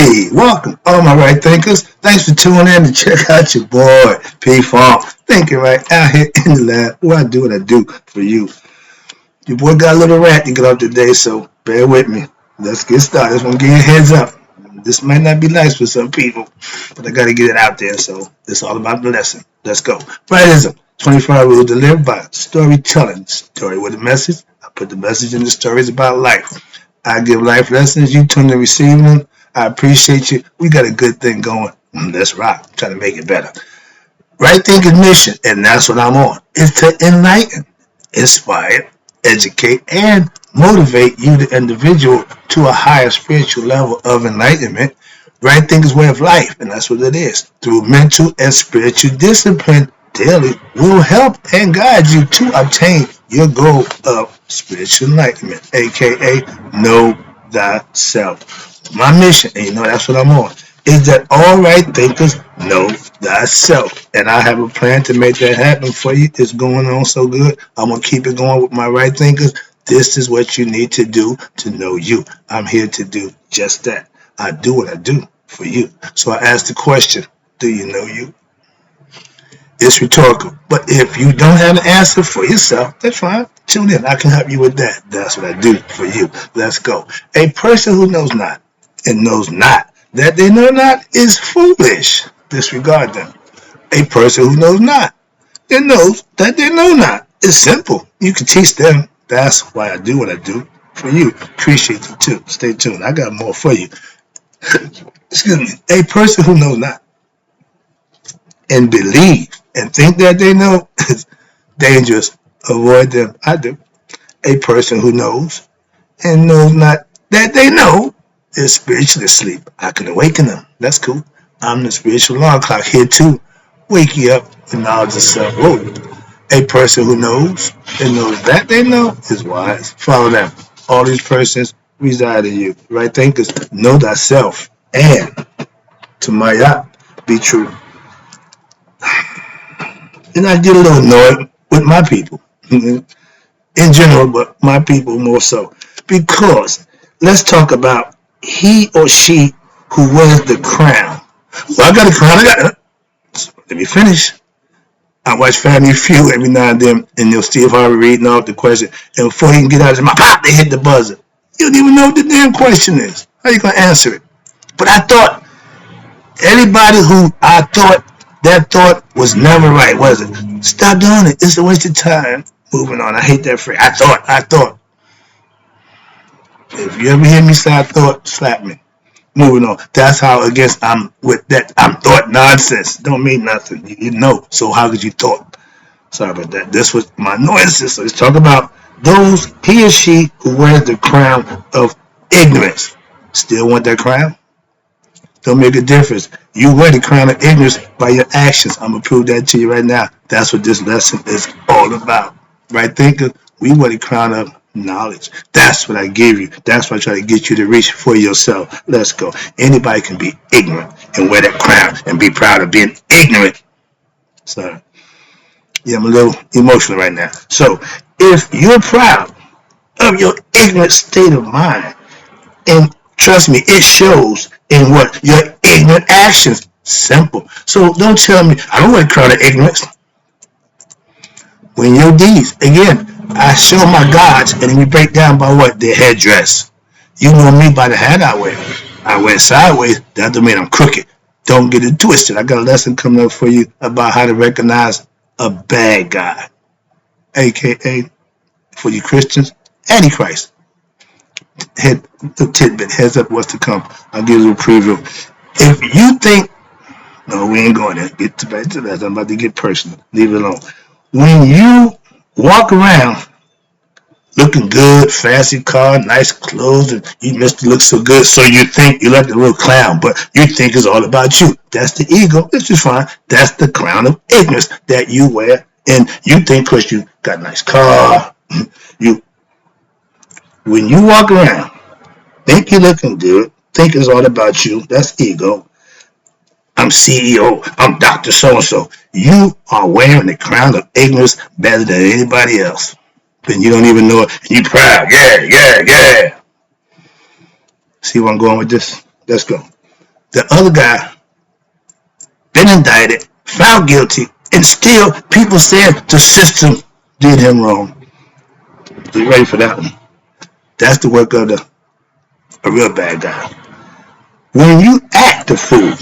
Hey, welcome, all my right thinkers. Thanks for tuning in to check out your boy, P Funk. Thinking right out here in the lab. What I do what I do for you. Your boy got a little rant to get up today, so bear with me. Let's get started. I just want to give you a heads up. This might not be nice for some people, but I got to get it out there, so it's all about the lesson. Let's go. Rightism. 25 rules delivered by storytelling. Story with a message. I put the message in the stories about life. I give life lessons. You tune to receiving them. I appreciate you. We got a good thing going. Let's rock. I'm trying to make it better. Right thinking mission, and that's what I'm on, is to enlighten, inspire, educate, and motivate you, the individual, to a higher spiritual level of enlightenment. Right thinking way of life, and that's what it is. Through mental and spiritual discipline, daily will help and guide you to obtain your goal of spiritual enlightenment, aka know thyself. My mission, and you know that's what I'm on, is that all right thinkers know thyself. And I have a plan to make that happen for you. It's going on so good. I'm going to keep it going with my right thinkers. This is what you need to do to know you. I'm here to do just that. I do what I do for you. So I ask the question, do you know you? It's rhetorical. But if you don't have an answer for yourself, that's fine. Tune in. I can help you with that. That's what I do for you. Let's go. A person who knows not and knows not that they know not is foolish. Disregard them. A person who knows not and knows that they know not is simple. You can teach them. That's why I do what I do for you. Appreciate you too. Stay tuned. I got more for you. Excuse me. A person who knows not and believe and think that they know is dangerous. Avoid them. I do. A person who knows and knows not that they know is spiritually asleep. I can awaken them. That's cool. I'm the spiritual alarm clock here to wake you up with knowledge of self. Whoa. A person who knows and knows that they know is wise. Follow them. All these persons reside in you. Right thinkers, know thyself. And to Maya, be true. And I get a little annoyed with my people. In general, but my people more so. Because let's talk about he or she who wears the crown. Well, I got a crown. Let me finish. I watch Family Feud every now and then, and you'll Steve Harvey reading off the question, and before he can get out of his mouth, pop, they hit the buzzer. You don't even know what the damn question is. How you gonna answer it? But I thought anybody who I thought that thought was never right, was it? Stop doing it. It's a waste of time. Moving on. I hate that phrase. I thought. If you ever hear me say I thought, slap me. Moving on. That's how against I'm with that. I'm thought nonsense. Don't mean nothing. You know. So how could you thought? Sorry about that. This was my annoyances. So let's talk about those he or she who wears the crown of ignorance. Still want that crown? Don't make a difference. You wear the crown of ignorance by your actions. I'm going to prove that to you right now. That's what this lesson is all about. Right, thinker? We wear the crown of knowledge. That's what I give you. That's what I try to get you to reach for yourself. Let's go. Anybody can be ignorant and wear that crown and be proud of being ignorant. Sorry. Yeah, I'm a little emotional right now. So, if you're proud of your ignorant state of mind, and trust me, it shows in what? Your ignorant actions. Simple. So don't tell me, I don't wear a crown of ignorance. When your deeds, again, I show my gods, and then we break down by what? Their headdress. You know me by the hat I wear. I wear sideways. That doesn't mean I'm crooked. Don't get it twisted. I got a lesson coming up for you about how to recognize a bad guy. AKA, for you Christians, Antichrist. Head tidbit, heads up what's to come. I'll give you a preview. If you think, no, we ain't going there. Get back to that. I'm about to get personal. Leave it alone. When you walk around looking good, fancy car, nice clothes, and you must look so good, so you think you're like a little clown, but you think it's all about you. That's the ego. That's just fine. That's the crown of ignorance that you wear, and you think because you got a nice car, when you walk around, think you're looking good, think it's all about you. That's ego. I'm CEO. I'm Dr. So-and-so. You are wearing the crown of ignorance better than anybody else. And you don't even know it. And you're proud. Yeah. See where I'm going with this? Let's go. The other guy been indicted, found guilty, and still people said the system did him wrong. Are you ready for that one? That's the work of a real bad guy. When you act the fool,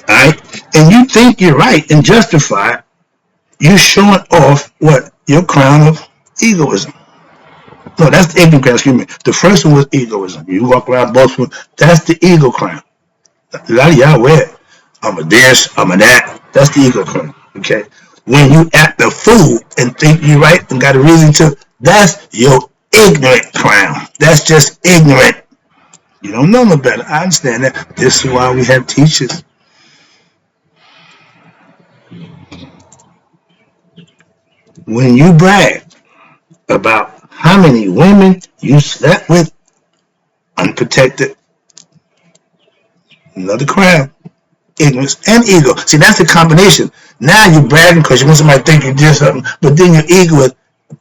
alright, and you think you're right and justified, you're showing off what? Your crown of egoism. No, that's the ignorant crown, excuse me. The first one was egoism. You walk around boastful, that's the ego crown. A lot of y'all wear it. I'm a this, I'm a that. That's the ego crown. Okay? When you act the fool and think you're right and got a reason to, that's your ignorant crown. That's just ignorant. You don't know no better. I understand that. This is why we have teachers. When you brag about how many women you slept with unprotected, another crown, ignorance and ego. See, that's the combination. Now you're bragging because you want somebody to think you did something, but then your ego is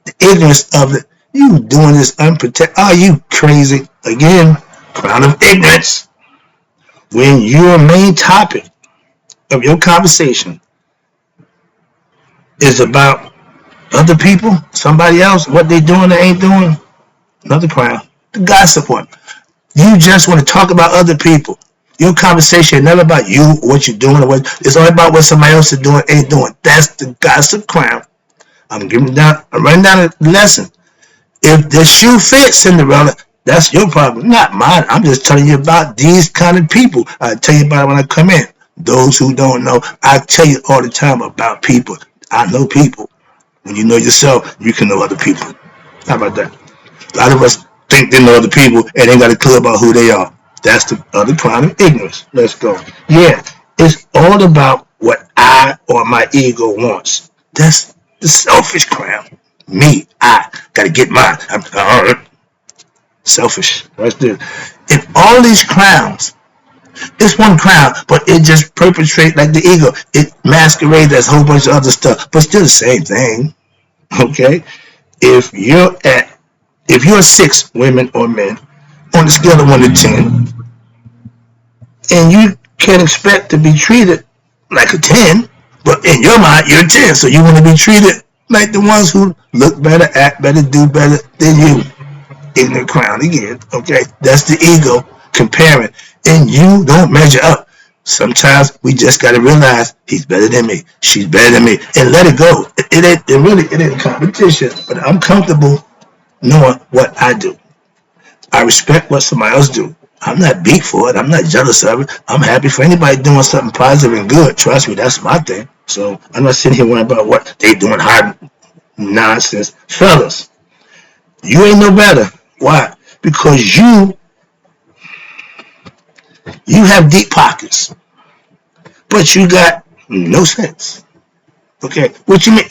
the ignorance of it. You doing this unprotected. Are you crazy? Again, crown of ignorance. When your main topic of your conversation is about other people, somebody else, what they doing or ain't doing, another crown. The gossip one. You just want to talk about other people. Your conversation is never about you, what you're doing, or what it's all about what somebody else is doing, ain't doing. That's the gossip crown. I'm running down a lesson. If the shoe fits, Cinderella, that's your problem, not mine. I'm just telling you about these kind of people. I tell you about it when I come in. Those who don't know, I tell you all the time about people. I know people. When you know yourself, you can know other people. How about that? A lot of us think they know other people and ain't got a clue about who they are. That's the other crown of ignorance. Let's go. Yeah, it's all about what I or my ego wants. That's the selfish crown. Me, I gotta get mine. I'm selfish. What's this? In all these crowns, it's one crown, but it just perpetrates like the ego. It masquerades as a whole bunch of other stuff, but still the same thing. Okay? If you're 6 women or men on the scale of 1 to 10, and you can expect to be treated like a 10, but in your mind you're a 10, so you want to be treated like the ones who look better, act better, do better than you. Ignorant crown again. Okay? That's the ego comparing, and you don't measure up. Sometimes we just gotta realize he's better than me, she's better than me, and let it go. It ain't a competition, but I'm comfortable knowing what I do. I respect what somebody else do. I'm not beat for it. I'm not jealous of it. I'm happy for anybody doing something positive and good. Trust me, that's my thing. So I'm not sitting here worrying about what they doing hard nonsense. Fellas, you ain't no better. Why? Because you have deep pockets, but you got no sense. Okay, what you mean?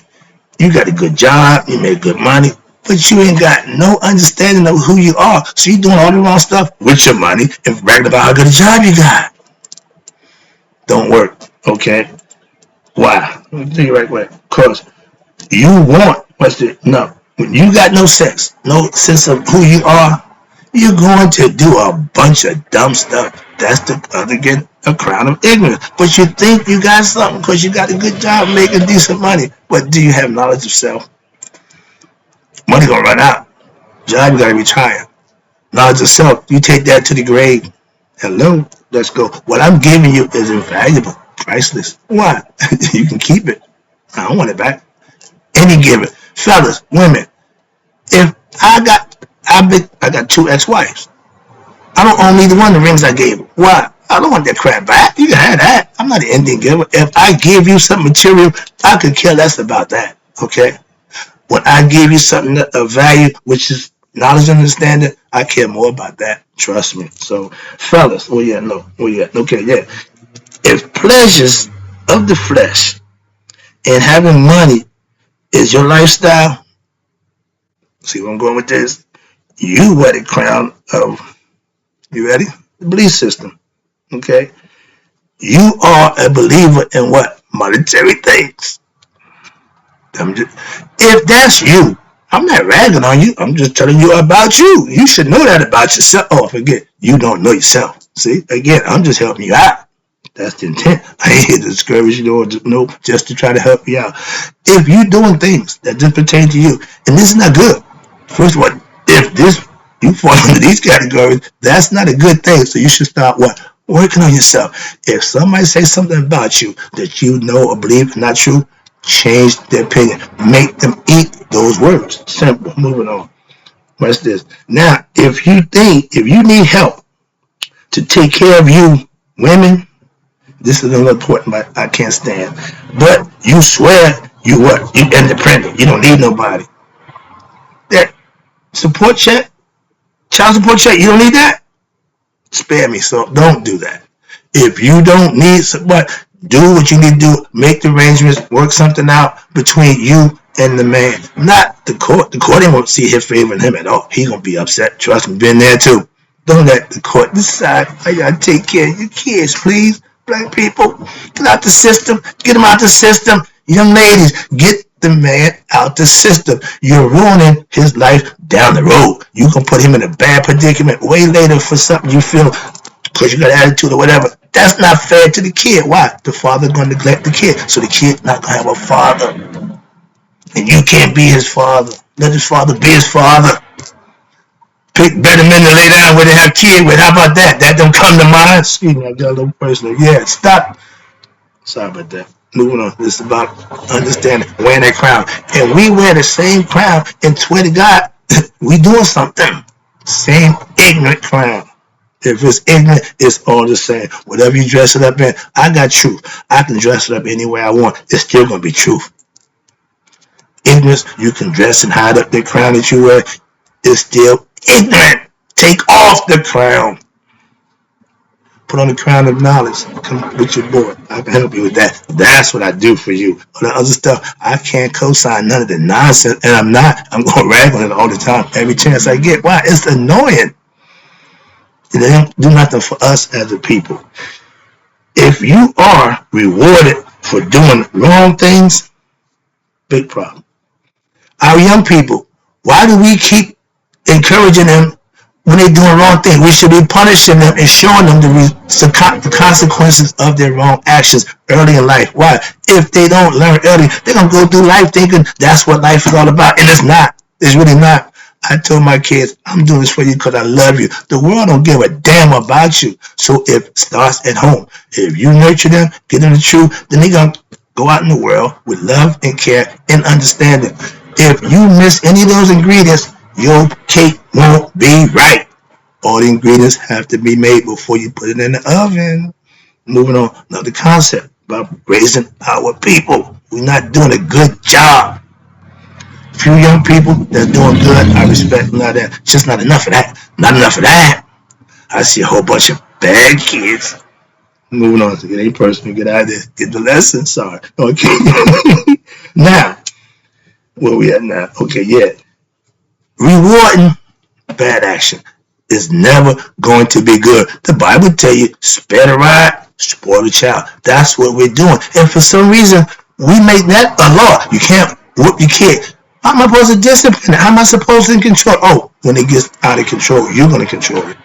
You got a good job, you make good money, but you ain't got no understanding of who you are. So you doing all the wrong stuff with your money and bragging about how good a job you got. Don't work. Okay, why? Let me tell you right away. Because you want no. When you got no sense of who you are, you're going to do a bunch of dumb stuff. That's again a crown of ignorance. But you think you got something because you got a good job making decent money. But do you have knowledge of self? Money gonna run out. Job, you gotta retire. Knowledge of self, you take that to the grave. Hello, let's go. What I'm giving you is invaluable, priceless. Why? You can keep it. I don't want it back. Any given. Fellas, women, if I got 2 ex-wives. I don't own neither one of the rings I gave her. Why? I don't want that crap back. You can have that. I'm not an Indian giver. If I give you something material, I could care less about that. Okay? When I give you something of value, which is knowledge and understanding, I care more about that. Trust me. So, fellas, okay, yeah. If pleasures of the flesh and having money is your lifestyle, see where I'm going with this? You wear the crown of, you ready? The belief system. Okay? You are a believer in what? Monetary things. If that's you, I'm not ragging on you. I'm just telling you about you. You should know that about yourself. Oh, forget, you don't know yourself. See, again, I'm just helping you out. That's the intent. I ain't here to discourage you or no, just to try to help you out. If you're doing things that just pertain to you, and this is not good. First of all, if this you fall into these categories, that's not a good thing. So you should start what? Working on yourself. If somebody says something about you that you know or believe is not true, change their opinion. Make them eat those words. Simple. Moving on. Watch this. Now, if you need help to take care of you, women, this is another important, but I can't stand. But you swear you what? You independent. You don't need nobody. That support check, child support check, you don't need that? Spare me, so don't do that. If you don't need support, do what you need to do. Make the arrangements, work something out between you and the man. Not the court. The court ain't won't see his favor in him at all. He gonna be upset. Trust me, been there too. Don't let the court decide how y'all take care of your kids, please. Black people, get out the system. Get them out the system. Young ladies, get the man out the system. You're ruining his life down the road. You can put him in a bad predicament way later for something you feel because you got attitude or whatever. That's not fair to the kid. Why? The father going to neglect the kid. So the kid not going to have a father. And you can't be his father. Let his father be his father. Pick better men to lay down where they have kids with. How about that? That don't come to mind. Excuse me, I got a little personal. Yeah, stop. Sorry about that. Moving on. This is about understanding, wearing that crown. And we wear the same crown, and swear to God, we doing something. Same ignorant crown. If it's ignorant, it's all the same. Whatever you dress it up in, I got truth. I can dress it up any way I want. It's still going to be truth. Ignorance, you can dress and hide up the crown that you wear. It's still ignorant. Take off the crown. Put on the crown of knowledge. Come with your boy. I can help you with that. That's what I do for you. All the other stuff, I can't co-sign none of the nonsense, and I'm not. I'm going to rag on it all the time, every chance I get. Why? It's annoying. They don't do nothing for us as a people. If you are rewarded for doing wrong things, big problem. Our young people, why do we keep encouraging them when they're doing wrong things? We should be punishing them and showing them the consequences of their wrong actions early in life. Why? If they don't learn early, they're going to go through life thinking that's what life is all about. And it's not. It's really not. I told my kids, I'm doing this for you because I love you. The world don't give a damn about you. So it starts at home. If you nurture them, get them the truth, then they're going to go out in the world with love and care and understanding. If you miss any of those ingredients, your cake won't be right. All the ingredients have to be made before you put it in the oven. Moving on, another concept about raising our people. We're not doing a good job. Few young people that's doing good, I respect them. Not that, just not enough of that. Not enough of that. I see a whole bunch of bad kids. Moving on to get a person to get out of there, get the lesson. Sorry. Okay. Now, where we at now? Okay, yeah. Rewarding bad action is never going to be good. The Bible tell you, spare the rod, spoil the child. That's what we're doing. And for some reason, we make that a law. You can't whoop your kid. How am I supposed to discipline it? How am I supposed to control? Oh, when it gets out of control, you're going to control it.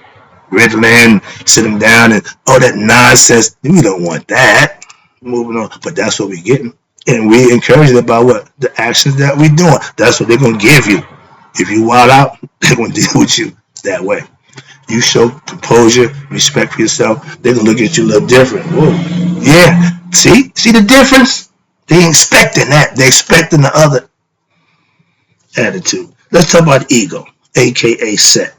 Riddling, sit him down, and all that nonsense. We don't want that. Moving on. But that's what we're getting. And we encourage it about what? The actions that we're doing. That's what they're going to give you. If you wild out, they're going to deal with you that way. You show composure, respect for yourself, they're going to look at you a little different. Whoa. Yeah. See the difference? They ain't expecting that. They're expecting the other attitude. Let's talk about ego, aka set.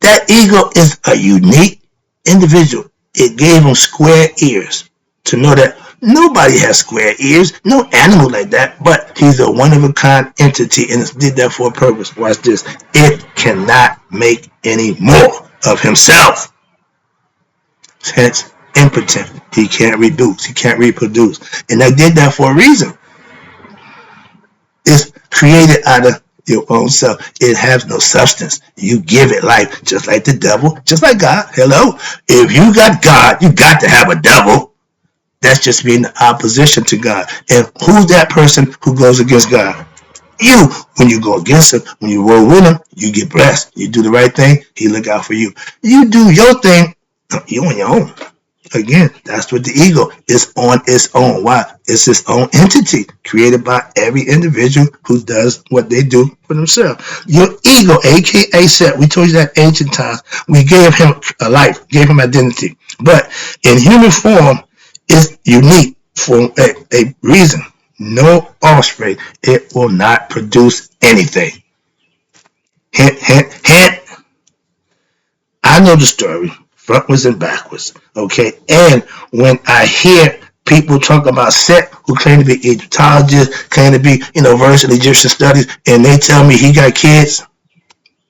That ego is a unique individual. It gave him square ears to know that nobody has square ears, no animal like that, but he's a one-of-a-kind entity and it did that for a purpose. Watch this. It cannot make any more of himself. Hence, impotent. He can't reduce. He can't reproduce. And I did that for a reason. It's created out of your own self. It has no substance. You give it life, just like the devil, just like God. Hello? If you got God, you got to have a devil. That's just being in opposition to God. And who's that person who goes against God? you. When you go against him, when you roll with him, you get blessed. You do the right thing, he look out for you. You do your thing, you on your own. Again, that's what the ego is on its own. Why? It's its own entity created by every individual who does what they do for themselves. Your ego, aka Set, we told you that ancient times, we gave him a life, gave him identity. But in human form, it's unique for a reason. No offspring, it will not produce anything. Hint, hint, hint. I know the story, frontwards and backwards. Okay, and when I hear people talk about Set, who claim to be Egyptologists, claim to be, versed in Egyptian studies, and they tell me he got kids,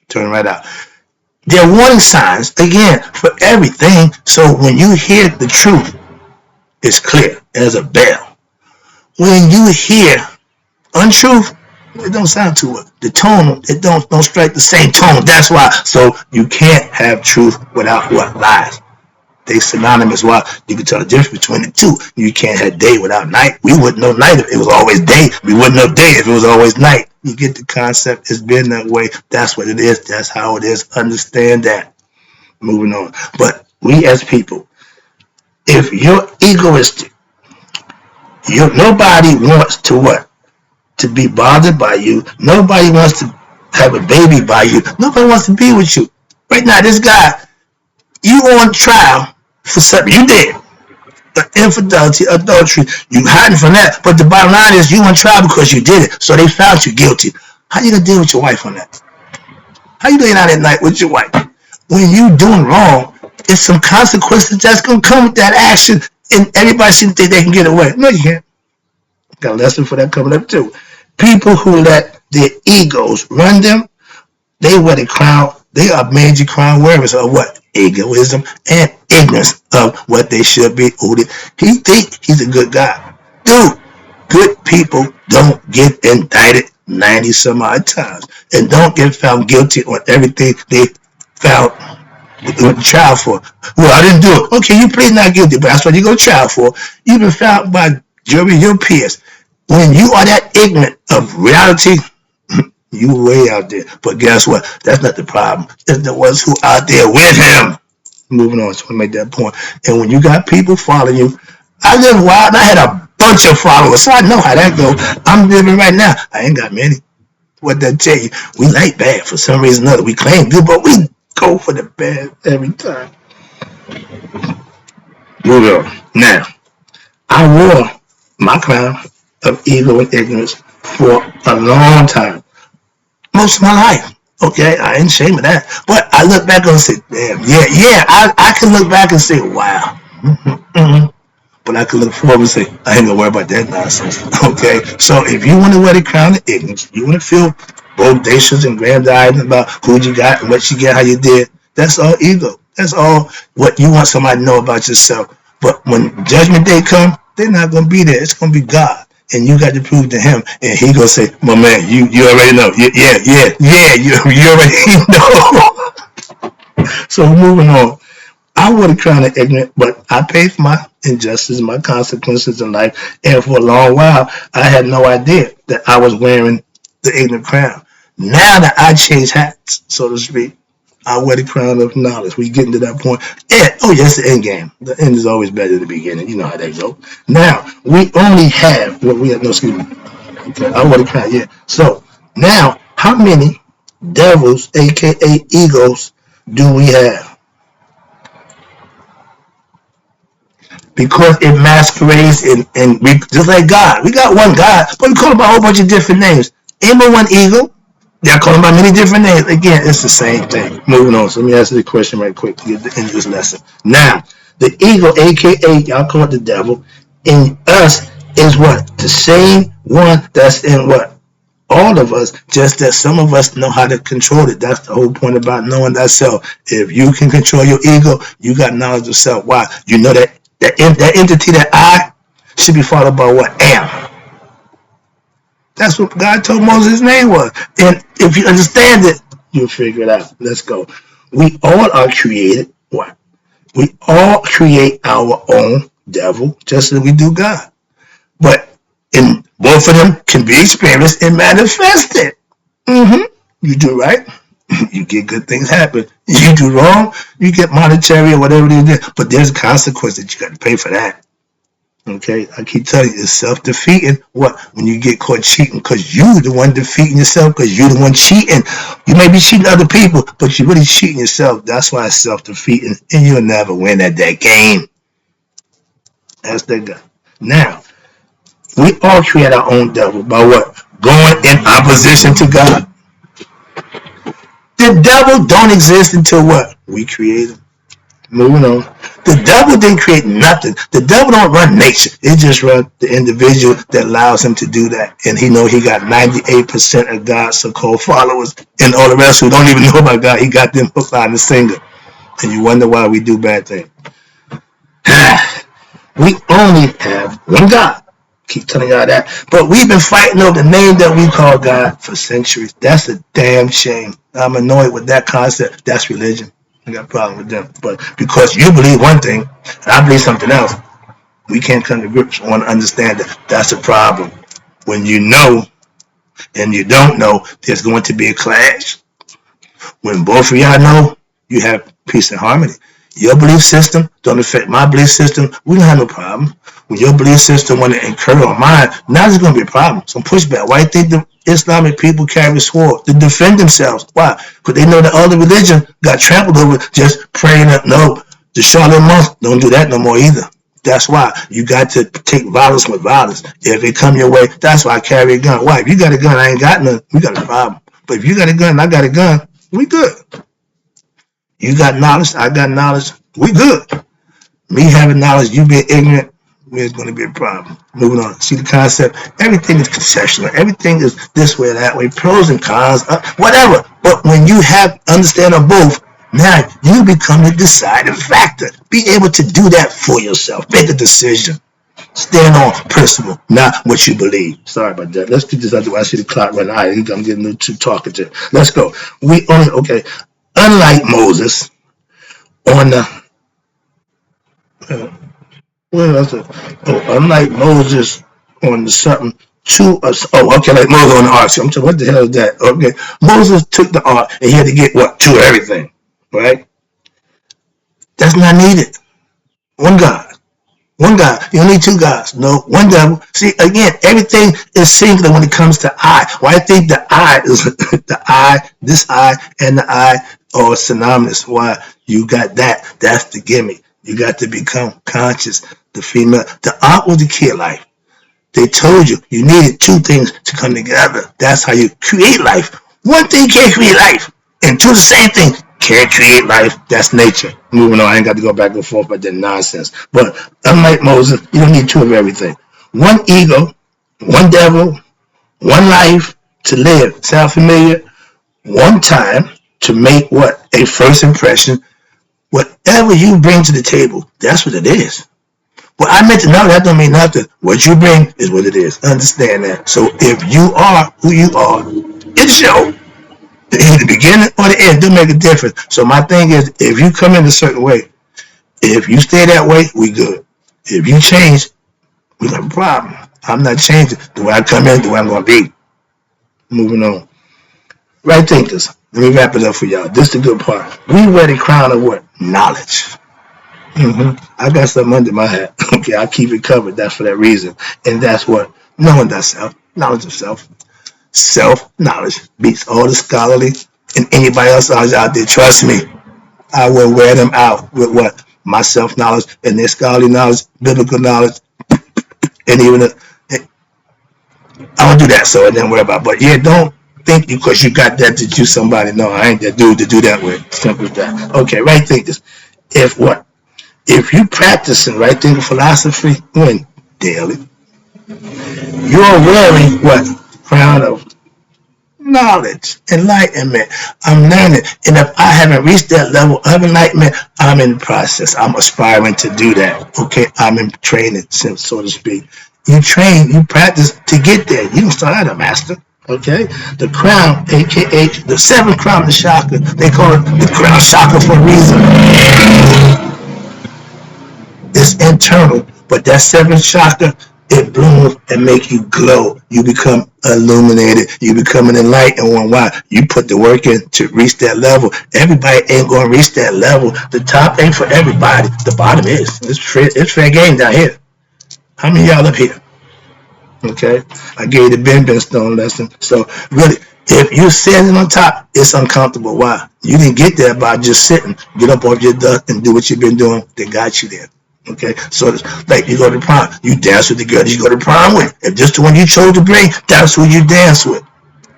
turn right out. They're warning signs again for everything. So when you hear the truth, it's clear as a bell. When you hear untruth, it don't sound too well. The tone, it don't strike the same tone. That's why. So you can't have truth without what? Lies. They synonymous. Why? You can tell the difference between the two. You can't have day without night. We wouldn't know night if it was always day. We wouldn't know day if it was always night. You get the concept. It's been that way. That's what it is. That's how it is. Understand that. Moving on. But we as people, if you're egoistic, nobody wants to what? To be bothered by you. Nobody wants to have a baby by you. Nobody wants to be with you. Right now, this guy, you on trial for something you did. Infidelity, adultery. You hiding from that. But the bottom line is you on trial because you did it. So they found you guilty. How you gonna deal with your wife on that? How you laying out at night with your wife? When you doing wrong, it's some consequences that's gonna come with that action, and everybody seems to think they can get away. No, you can't. Got a lesson for that coming up too. People who let their egos run them, they wear the crown. They are major crown wearers of what? Egoism and ignorance of what they should be. He think he's a good guy. Dude, good people don't get indicted 90 some odd times and don't get found guilty on everything they found went to trial for. Well, I didn't do it. Okay, you plead not guilty, but that's what you go to trial for. You've been found by jury, your peers. When you are that ignorant of reality, you way out there. But guess what? That's not the problem. It's the ones who out there with him. Moving on, so I make that point. And when you got people following you, I live wild and I had a bunch of followers, so I know how that goes. I'm living right now. I ain't got many. What that tell you? We like bad for some reason or other. We claim good, but we go for the bad every time. Moving on. Now, I wore my crown of ego and ignorance for a long time. Most of my life. Okay, I ain't ashamed of that. But I look back and say, damn, I can look back and say, wow. But I can look forward and say, I ain't gonna worry about that nonsense. Okay, so if you want to wear the crown of ignorance, you want to feel bodacious and grandiose about who you got and what you get, how you did, that's all ego. That's all what you want somebody to know about yourself. But when judgment day comes, they're not gonna be there. It's gonna be God. And you got to prove to him, and he gonna say, "My man, you already know, you already know." So moving on, I would have crowned it ignorant, but I paid for my injustice, my consequences in life, and for a long while, I had no idea that I was wearing the ignorant crown. Now that I changed hats, so to speak, I wear the crown of knowledge. We getting to that point. And, yes, the end game. The end is always better than the beginning. You know how that goes. Now, we only have what we have. No, excuse me. Okay, I wear the crown, yeah. So, now, how many devils, a.k.a. egos, do we have? Because it masquerades and we, just like God. We got one God, but we call him by a whole bunch of different names. Ain't but one ego. Y'all call them by many different names. Again, it's the same thing. Moving on. So let me answer the question right quick to get the end of this lesson. Now, the ego, a.k.a. y'all call it the devil, in us is what? The same one that's in what? All of us, just that some of us know how to control it. That's the whole point about knowing thyself. If you can control your ego, you got knowledge of self. Why? You know that entity, that I, should be followed by what? Am. That's what God told Moses his name was. And if you understand it, you'll figure it out. Let's go. We all are created. What? We all create our own devil, just as we do God. But in Both of them can be experienced and manifested. You do right, you get good things happen. You do wrong, you get monetary or whatever it is. But there's a consequence that you got to pay for that. Okay, I keep telling you, it's self-defeating. What? When you get caught cheating, because you the one defeating yourself, because you the one cheating. You may be cheating other people, but you're really cheating yourself. That's why it's self-defeating, and you'll never win at that game. That's that guy. Now, we all create our own devil by what? Going in opposition to God. The devil don't exist until what? We create him. Moving on. The devil didn't create nothing. The devil don't run nature. It just runs the individual that allows him to do that. And he know he got 98% of God's so-called followers, and all the rest who don't even know about God, he got them hooked on the singer. And you wonder why we do bad things. We only have one God. Keep telling y'all that. But we've been fighting over the name that we call God for centuries. That's a damn shame. I'm annoyed with that concept. That's religion. I got a problem with them. But because you believe one thing and I believe something else, we can't come to grips on understand that. That's a problem. When you know and you don't know, there's going to be a clash. When both of y'all know, you have peace and harmony. Your belief system don't affect my belief system. We don't have no problem. When your belief system want to incur on mine, now there's going to be a problem. Some pushback. Why do you think the Islamic people carry a sword? To defend themselves. Why? Because they know that other religion got trampled over just praying up. No, the Charlotte monks don't do that no more either. That's why you got to take violence with violence. If it come your way, that's why I carry a gun. Why? If you got a gun, I ain't got none. We got a problem. But if you got a gun and I got a gun, we good. You got knowledge, I got knowledge, we good. Me having knowledge, you being ignorant, there's going to be a problem. Moving on. See the concept? Everything is concessional. Everything is this way, that way, pros and cons, whatever. But when you have understand of both, now you become the deciding factor. Be able to do that for yourself. Make a decision. Stand on principle, not what you believe. Sorry about that. Let's do this other way. I see the clock running. All right, I'm getting a little too talkative. Let's go. Unlike Moses on the unlike Moses on the something to us. Oh, okay, like Moses on the ark. I'm saying, what the hell is that? Okay, Moses took the ark and he had to get what? To everything, right? That's not needed. One God. One God. You don't need two gods. No, one devil. See, again, everything is singular when it comes to I. Why I think the I is the I, this I, and the I are synonymous. Why? You got that. That's the gimmick. You got to become conscious. The female. The art was the key of life. They told you you needed two things to come together. That's how you create life. One thing can't create life. And two the same thing can't create life. That's nature. Moving on. I ain't got to go back and forth about that nonsense. But unlike Moses, you don't need two of everything. One ego, one devil, one life to live. Sound familiar? One time to make what? A first impression. Whatever you bring to the table, that's what it is. Well, I meant to know that don't mean nothing. What you bring is what it is. Understand that. So if you are who you are, it shows. In the beginning or the end, don't make a difference. So my thing is, if you come in a certain way, if you stay that way, we good. If you change, we got a problem. I'm not changing the way I come in, the way I'm going to be. Moving on. Right thinkers. Let me wrap it up for y'all. This is the good part. We wear the crown of what? Knowledge. I got something under my hat. Okay, I keep it covered. That's for that reason. And that's what? Knowing thyself. Knowledge of self. Self-knowledge beats all the scholarly and anybody else out there. Trust me, I will wear them out with what? My self-knowledge and their scholarly knowledge, biblical knowledge, and even I don't do that, so I didn't worry about it. But yeah, don't think because you got that you somebody. No, I ain't that dude to do that with. Simple as that. Okay, right thinkers. If what? If you practicing right thinking philosophy when daily, you're wearing what? Crown of knowledge, enlightenment. I'm learning. And if I haven't reached that level of enlightenment, I'm in the process. I'm aspiring to do that. Okay, I'm in training, so to speak. You train, you practice to get there. You don't start out a master. Okay, the crown, aka the seventh crown of the chakra, they call it the crown chakra for a reason. It's internal, but that seventh chakra It blooms and make you glow. You become illuminated. You become an enlightened one. Why? You put the work in to reach that level. Everybody ain't going to reach that level. The top ain't for everybody. The bottom is. It's fair game down here. How many of y'all up here? Okay, I gave you the bend stone lesson. So really, if you're standing on top, it's uncomfortable. Why? You didn't get there by just sitting. Get up off your duck and do what you've been doing. They got you there. Okay, so it's like you go to prom, you dance with the girl you go to prom with. If just the one you chose to bring, that's who you dance with,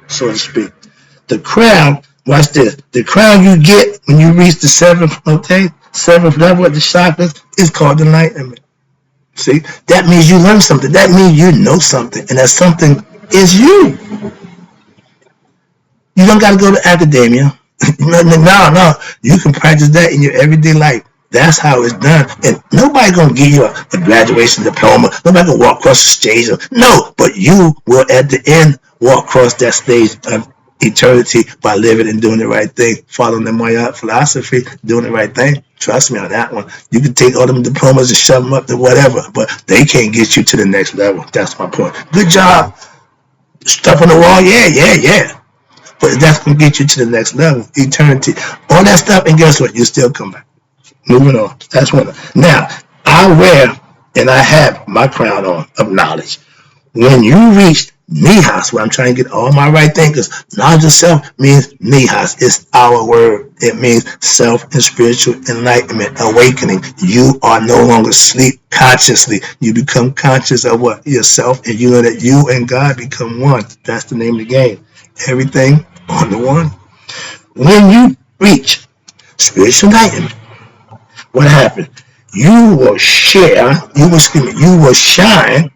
so to speak. The crown, watch this. The crown you get when you reach the seventh level at the chakras is called enlightenment. See, that means you learn something. That means you know something, and that something is you. You don't got to go to academia. No. You can practice that in your everyday life. That's how it's done. And nobody gonna give you a graduation diploma. Nobody gonna walk across the stage. No, but you will at the end walk across that stage of eternity by living and doing the right thing, following the Maya philosophy, doing the right thing. Trust me on that one. You can take all them diplomas and shove them up to whatever, but they can't get you to the next level. That's my point. Good job. Stuff on the wall, yeah. But that's gonna get you to the next level, eternity. All that stuff, and guess what? You still come back. Moving on. That's one. Now, I wear and I have my crown on of knowledge. When you reach Nihas, where I'm trying to get all my right thinkers, knowledge of self means Nihas. It's our word. It means self and spiritual enlightenment, awakening. You are no longer asleep consciously. You become conscious of what? Yourself, and you know that you and God become one. That's the name of the game. Everything on the one. When you reach spiritual enlightenment, what happened? You will share, you will shine,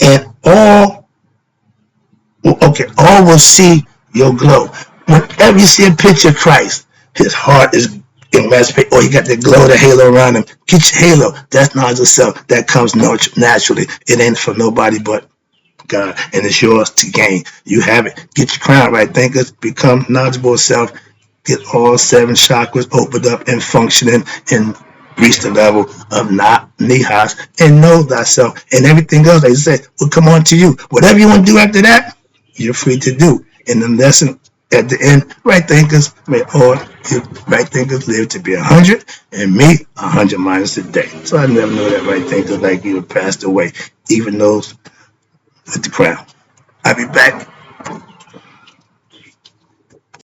and all will see your glow. Whenever you see a picture of Christ, his heart is emancipated, or you got the glow, the halo around him. Get your halo. That's knowledge of self. That comes naturally. It ain't for nobody but God, and it's yours to gain. You have it. Get your crown right, thinkers. Become knowledgeable self. Get all seven chakras opened up and functioning, and reach the level of not nihas, and know thyself, and everything else, like I said, will come on to you. Whatever you want to do after that, you're free to do. And the lesson at the end, right thinkers, may all right thinkers live to be 100, and me 100 minus a day. So I never know that right thinkers like you passed away, even those with the crown. I'll be back.